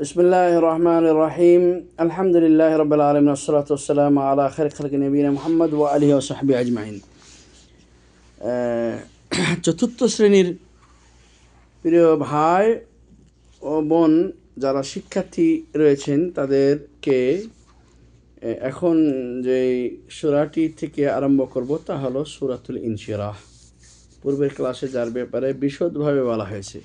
বিসমিল্লাহির রহমানির রহিম। আলহামদুলিল্লাহি রাব্বিল আলামিন ওয়াসসালাতু ওয়াসসালামু আলা খায়রি খালকি নবিয়িনা মুহাম্মদ ওয়া আলিহি ওয়া সাহবিহি আজমাইন। চতুর্থ শ্রেণীর প্রিয় ভাই ও বোন যারা শিক্ষার্থী রয়েছেন তাদেরকে এখন যে সূরাটি থেকে আরম্ভ করব তা হলো সূরাতুল ইনশিরাহ। পূর্বের ক্লাসে যার ব্যাপারে বিশদভাবে বলা হয়েছে।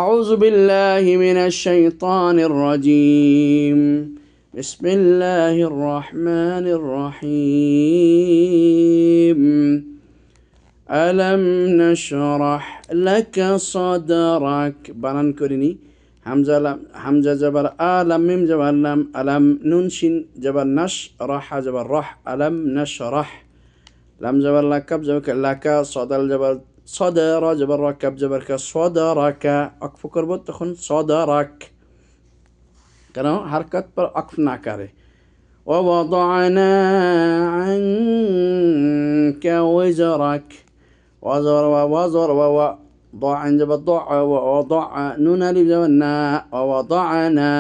أعوذ بالله من الشيطان الرجيم بسم الله الرحمن الرحيم ألم نشرح لك صدرك بنان كرني همزة جبر لم ميم جبر لم ألم نون شين جبر نش راح جبر رح ألم نشرح لم جبر لك جبر لك صدر جبر صدر جبر ركب جبر كصدرك أقف করব তখন صدرك কেন حركت پر أقف না করে। ووضعنا عنك وزرك وزر ووزر وضع جبر ضع ووضع نون ألف جبر نا ووضعنا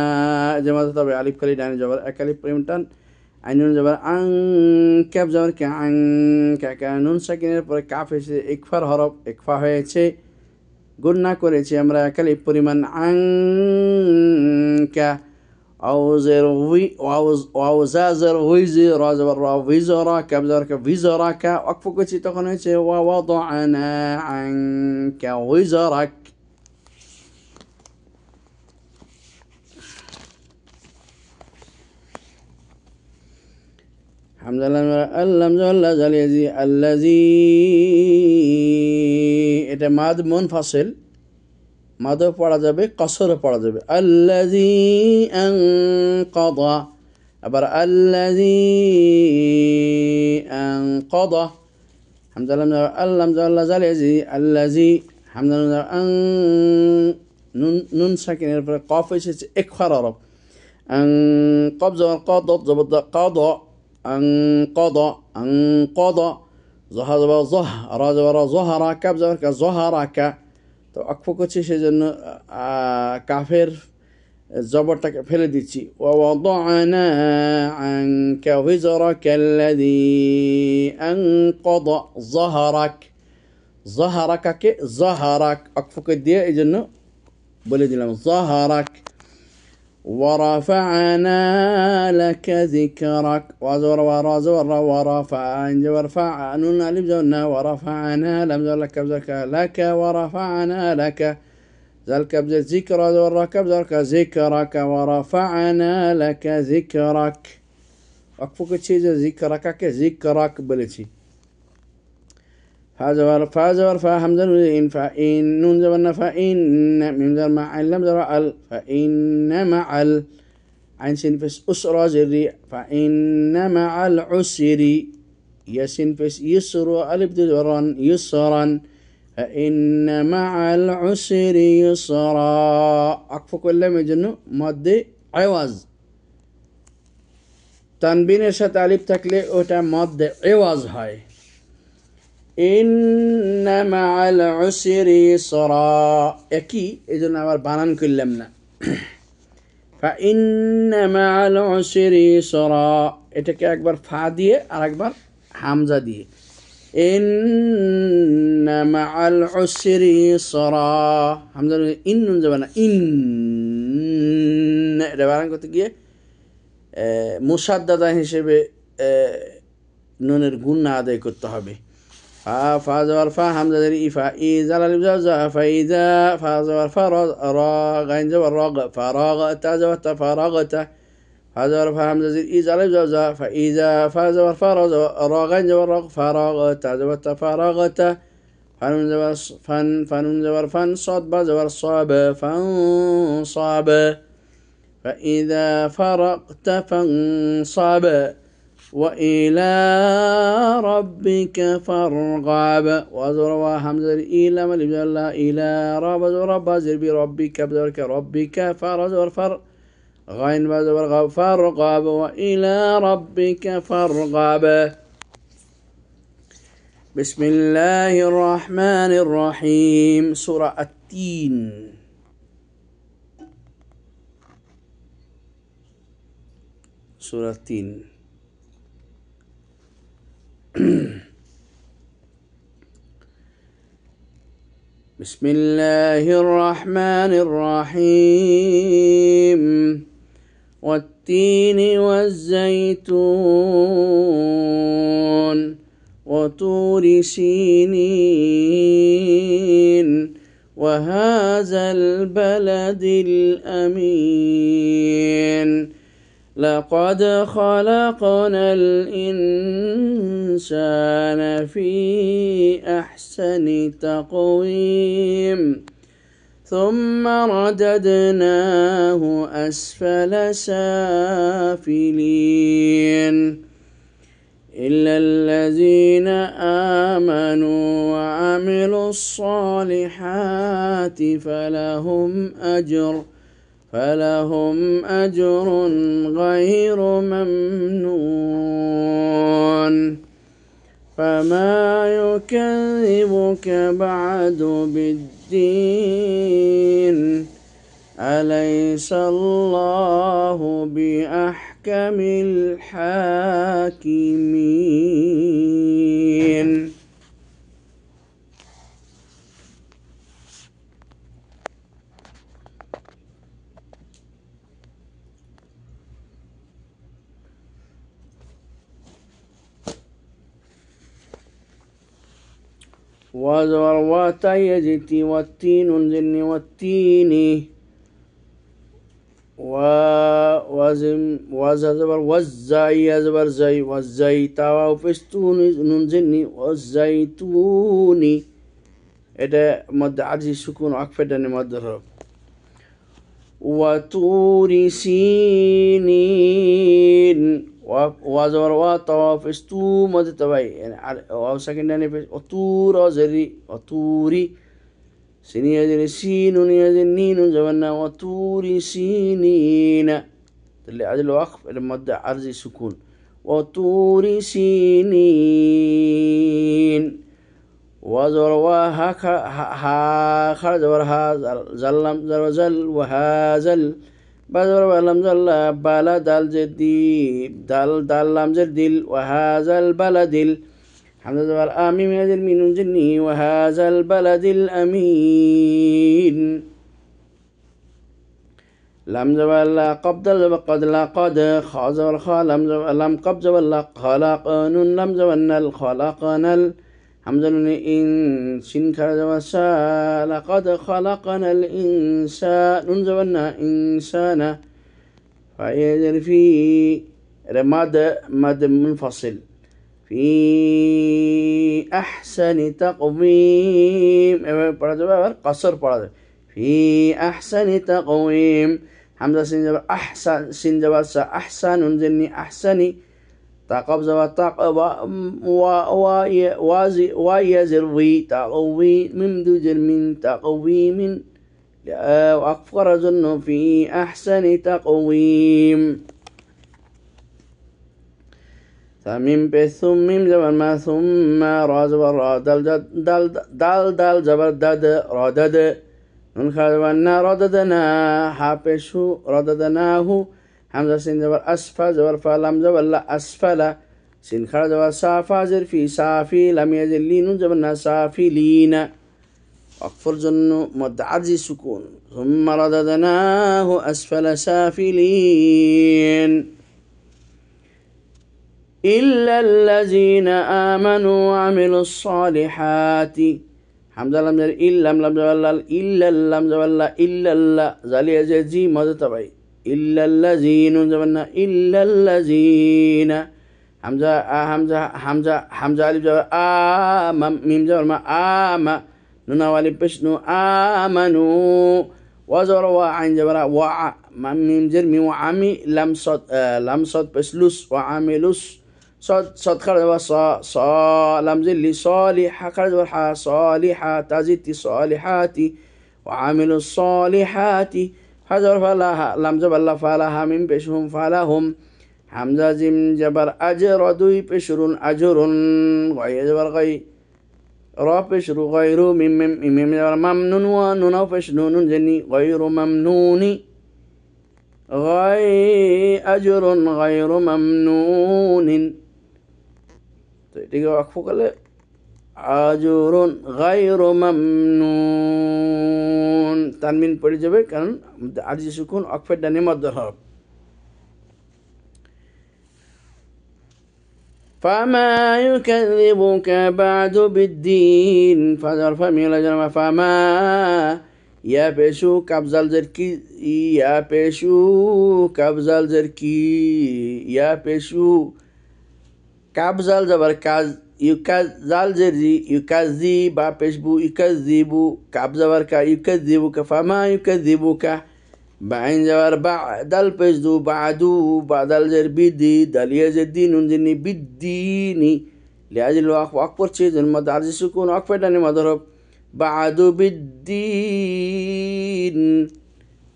جبر طبيعي ألف كلي داني جبر أكلف بريمتان আইনুন জবর আং কাফ জবর কা আং কা নুন সাকিনের পরে কাফ এসে ইকফার হরফ ইকফা হয়েছে, গুণনা করেছি আমরা একালিফ পরিমাণ আং কা আউজের উই আউজাজের উইজি রা জবর রা উইজরা কাফ জবর কা উইজরা কা ওয়াকফ করেছি তখন হয়েছে ওয়া ওয়াদানা আং কা উইজরাক। এটা মাদ মুনফাসিল, মাদও পড়া যাবে কসরও পড়া যাবে। আল্লাযী আনকাদা, আবার আল্লাযী আনকাদা হামজা লাম আল্লাম জাল্লা জালিয়াজি আল্লাযী হামজা আন নুন সাকিনের পরে কফ এসেছে ইকফার হরফ আন কবজা কদত জবদ কাদা أنقضى أنقضى ظهر ظه راجع ظهر كاب ظهر كظهرك তো অক্ফ করছি সেজন্য কাফের জবরটাকে ফেলে দিচ্ছি। ووضعنا عنك وزرك الذي أنقض ظهرك ظهركকে ظهرك অক্ফ করে দিয়ে এইজন্য বলে দিলাম ظهرك। ورفعنا لك ذكرك وزور ورزور ورفع ورفع نون ألف جونا ورفعنا لم لك لك ورفعنا لك ذلك ذكر وركب ذلك ذكرك ورفعنا لك ذكرك أكفوك تشيز ذكرك ذكرك بلتي فازور فهمزة إن فإن نون زبرنا فإن من زر مع لم زر ال فإن مع ال عين سين فس أسرى زري فإن مع العسر يسين فس يسر ألف زرا يسرا فإن مع العسر يسرا أكفو كل مجنو مد عوض تنبين الشت ألف تكلي أوتا مد عوض هاي ইন্না মাআল উসরি ইসরা একই, এজন্য আবার বানান করলাম না। ফাইন্না মাআল উসরি ইসরা এটাকে একবার ফা দিয়ে আর একবার হামজা দিয়ে ইন্না মাআল উসরি ইসরা হামজা ইন নুন যাবে না ইন এটা বানান করতে গিয়ে মুসাদ্দাদা হিসেবে নুনের গুণনা আদায় করতে হবে। فا زور فا همزة إفا إذا للجزاء فإذا فا زور فا را غين زور راغ فراغت زورت فراغت فا زور فا همزة إذا للجزاء فإذا فا زور فا را غين زور راغ فراغت زورت فراغت فنون زور فنون زور فن صاد با زور صاب فانصاب فإذا فرغت فانصاب وإلى ربك فارغب وزر وحمزة إلى ملك الله إلى رب رب زر بربك بذلك ربك فرزر فر غين بزر فارغب وإلى ربك فارغب. بسم الله الرحمن الرحيم سورة التين سورة 3. بسم الله الرحمن الرحيم والتين والزيتون وطور سينين وهذا البلد الأمين لقد خلقنا الإنسان في أحسن تقويم ثم رددناه أسفل سافلين إلا الذين آمنوا وعملوا الصالحات فلهم أجر غير ممنون فما يكذبك بعد بالدين أليس الله بأحكم الحاكمين. وزرواتا يجتي والتين زني والتيني وزبر والزاي يزبر زي والزيتا وفستون ننزني والزيتوني إذا مد عجز سكون أكفدني مد الرب وطور سينين وزبر وطوافستو مد تبعي يعني وسكنني في وطور زري وطوري سيني يزن سين يزن نين زمنا وطور سينين اللي عدل وقف لما مد عرض سكون وطور سينين وزرواها خرج ورها زلم زل وهازل بدر ولم زل بلد الجدي دال لم زدل وهذا البلد حمد والآمين من المين جني وهذا البلد الأمين لم زبل قبض قد لقد خاز والخا لم قبض ولا خلق نون لم زبلنا الخلقنا حمد إن سين كرز وسا لقد خلقنا الإنسان نون زبلنا إنسانا فيجر في مد منفصل في أحسن تقويم قصر في أحسن تقويم حمزة سنجبر أحسن سنجبر أحسن زني أحسني تقبض وتقب ويزر وي تقوي من دجر من تقويم وأكفر ظن في أحسن تقويم ثمين بثم زبر ما ثم را زبر را دال زبر دد را دد من خلونا رددنا حابشو رددناه حمزة سين زبر أسفل زبر فلم زبر لا أسفل سين خرج زبر سافازر في سافي لم يزل لين زبرنا سافلين أكفر ظن مد عجز سكون ثم رددناه أسفل سافلين إلا الذين آمنوا وعملوا الصالحات حمد لم زل إلا لم زل إلا لم زل إلا لا زل يزي ماذا تبعي إلا الذين زبنا إلا الذين حمزة ألف زبر ميم زبر ما نونا والي بشنو آمنوا وزر وعين زبر ميم زرمي وعمي لم صد بسلوس وعملوس صد خرج صا لم زل صالح خرج والحا صالحة تزيد صالحات وعملوا الصالحات حذر فلاها لم زبل فلاها من بشهم فلهم حمزة زم جبر أجر دوي بشرون أجر غير جبر غي را بشر غير ممنون ونون فشنون زني غير ممنون আজরুন গায়রু মামনুনিন। তো এটাকে ওয়াকফ করলে আজরুন গায়রু মামনুন তানবিন পড়ে যাবে, কারণ আরজি সুকুন ওয়াকফের ডানে মদ্দর হরফ। ফামা ইউকাযযিবুকা বা'দু বিদ্দীন, ফাজরফা মিলা জামা ফামা ইয়া পেশু কাবজাল জের কি, ইয়া পেশু কাবজাল জের কি, ইয়া পেশু কাবজাল যাবার কাজ, ইউকাজাল জেরি ইউকাজি বা পেশবু ইউকাজিবু কাবজাবার কা ইউকাজিবুকা ফামা ইউকাজিবুকা, বাইন যাবার বা দাল পেশদু বাদু বাদাল জের বিদি দালিয়া জের দিন উনজিনি বিদ্দিনি লিয়াজিল ওয়াক পড়ছে জন্ম দারজি সুকুন ওয়াক ফেটানি মদরব বাদু বিদ্দিন।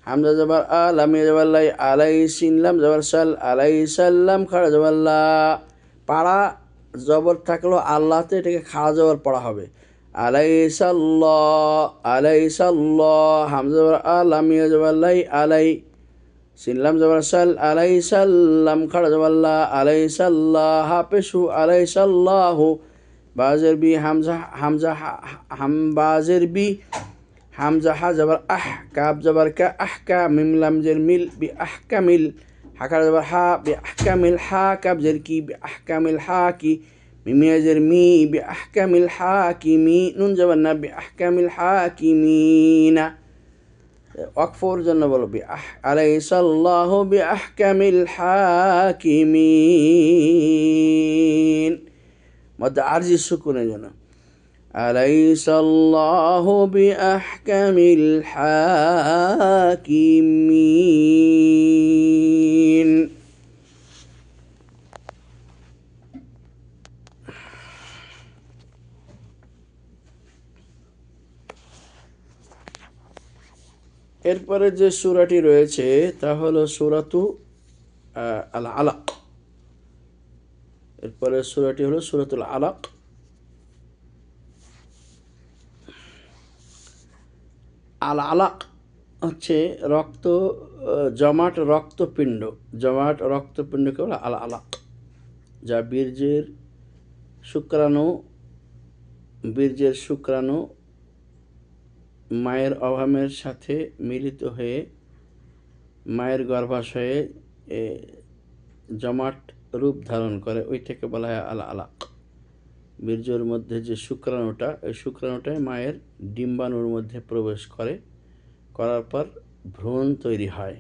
হামজা যাবার আলামিয়া যাবার লাই আলাই সিনলাম যাবার সাল আলাই সাল্লাম খাড়া যাবার লা, পাড়া জবর থাকলো আল্লাহতে এটাকে খাড়া জবর পড়া হবে। আলাইসাল্লাহ আলাইসাল্লাহ হামজা যাবার আলামিয়া যাবার লাই আলাই সিনলাম যাবার সাল আলাই সাল্লাম খাড়া যাবার লা আলাইসাল্লাহ হাফেশু আলাইসাল্লাহু বাজের বি হামজা হামজা হামবাজের বি হামজা হা যাবার আহ কাব যাবার কা আহকা মিম লাম জের মিল বি আহকামিল হাকার যাবার হা বি আহকামিল হা কাব জের কি বি আহকামিল হা কি মিমিয়া জের মি বি আহকামিল হাকিমি নুন যাবার না বি আহকামিল হাকিমিনা। ওয়াকফর জন্য বলো বি আলাইসাল্লাহু বি আহকামিল হাকিমিন, মধ্যে আরজি সুকুনের জন্য আলাইসাল্লাহু বিআহকামিল হাকিমিন। এরপরে যে সূরাটি রয়েছে তা হলো সূরাতু আল আলাক। এরপরে সূরাটি হলো সূরাতুল আলাক। আল আলাক হচ্ছে রক্ত জমাট রক্তপিণ্ড, জমাট রক্তপিণ্ডকে বলে আল আলাক, যা বীর্যের শুক্রাণু মায়ের অভামের সাথে মিলিত হয়ে মায়ের গর্ভাশয়ে জমাট রূপ ধারণ করে, ওইটাকে বলা হয় আল আলাক। বীর্যের মধ্যে যে শুক্রাণুটা, ওই শুক্রাণুটাই মায়ের ডিম্বাণুর মধ্যে প্রবেশ করার পর ভ্রূণ তৈরি হয়।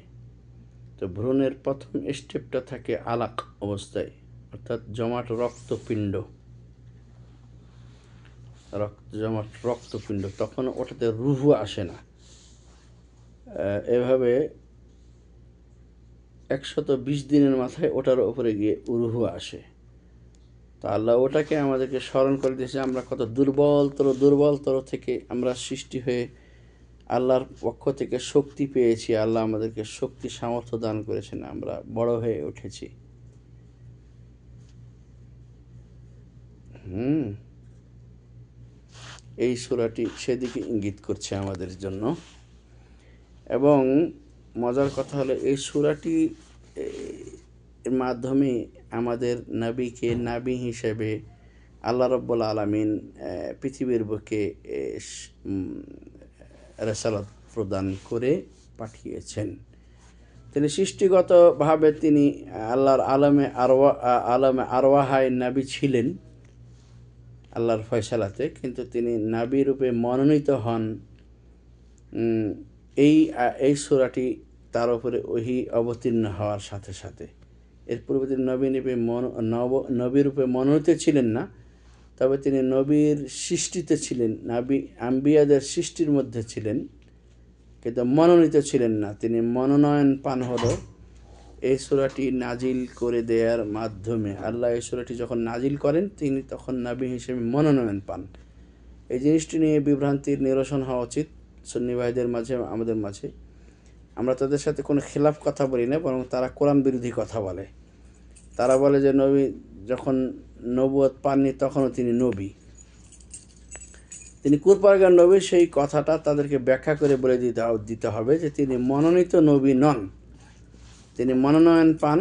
তো ভ্রূণের প্রথম স্টেপটা থাকে আলাক অবস্থায়, অর্থাৎ জমাট রক্তপিণ্ড, জমাট রক্তপিণ্ড, তখন ওটাতে রুহু আসে না। এভাবে 120 দিনের মাথায় ওটার উপরে গিয়ে রুহু আসে। তো আল্লাহ ওটাকে আমাদেরকে স্মরণ করে দিয়েছে আমরা কত দুর্বলতর থেকে আমরা সৃষ্টি হয়ে আল্লাহর পক্ষ থেকে শক্তি পেয়েছি। আল্লাহ আমাদেরকে শক্তি সামর্থ্য দান করেছেন, আমরা বড় হয়ে উঠেছি। এই সূরাটি সেদিকে ইঙ্গিত করছে আমাদের জন্য। এবং মজার কথা হলো এই সূরাটি এর মাধ্যমে আমাদের নবীকে নবী হিসেবে আল্লাহ রাব্বুল আলামিন পৃথিবীর বুকে রিসালাত প্রদান করে পাঠিয়েছেন। তিনি সৃষ্টিগতভাবে তিনি আল্লাহর আলমে আরওয়াহায় নবী ছিলেন আল্লাহর ফয়সালাতে, কিন্তু তিনি নবী রূপে মনোনীত হন এই সূরাটি তার উপরে ওহী অবতীর্ণ হওয়ার সাথে সাথে। এর পূর্বে তিনি নবী রূপে মনোনীত ছিলেন না, তবে তিনি নবীর সৃষ্টিতে ছিলেন, আম্বিয়াদের সৃষ্টির মধ্যে ছিলেন, কিন্তু মনোনীত ছিলেন না। তিনি মনোনয়ন পান হলো এই সূরাটি নাজিল করে দেওয়ার মাধ্যমে। আল্লাহ এই সূরাটি যখন নাজিল করেন তিনি তখন নবী হিসেবে মনোনয়ন পান। এই জিনিসটি নিয়ে বিভ্রান্তির নিরসন হওয়া উচিত সুন্নি ভাইদের মাঝে, আমাদের মাঝে। আমরা তাদের সাথে কোনো খিলাফ কথা বলি না, বরং তারা কোরআন বিরোধী কথা বলে। তারা বলে যে নবী যখন নবুয়ত পাননি তখনও তিনি নবী, তিনি কুরপারগার নবী। সেই কথাটা তাদেরকে ব্যাখ্যা করে বলে দিতে হবে যে তিনি মনোনীত নবী নন, তিনি মনোনয়ন পান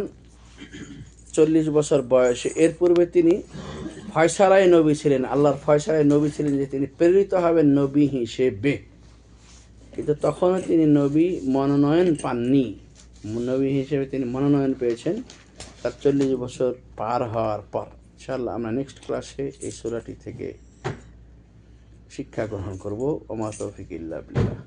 40 বছর বয়সে। এর পূর্বে তিনি ফয়সালায় নবী ছিলেন, আল্লাহর ফয়সালায় নবী ছিলেন যে তিনি প্রেরিত হবেন নবী হিসেবে, কিন্তু তখনও তিনি নবী মনোনয়ন পাননি। নবী হিসেবে তিনি মনোনয়ন পেয়েছেন তার 40 বছর পার হওয়ার পর। ইনশাআল্লাহ আমরা নেক্সট ক্লাসে এই সূরাটি থেকে শিক্ষা গ্রহণ করব। ওমা তৌফিক ইল্লা বিল্লাহ।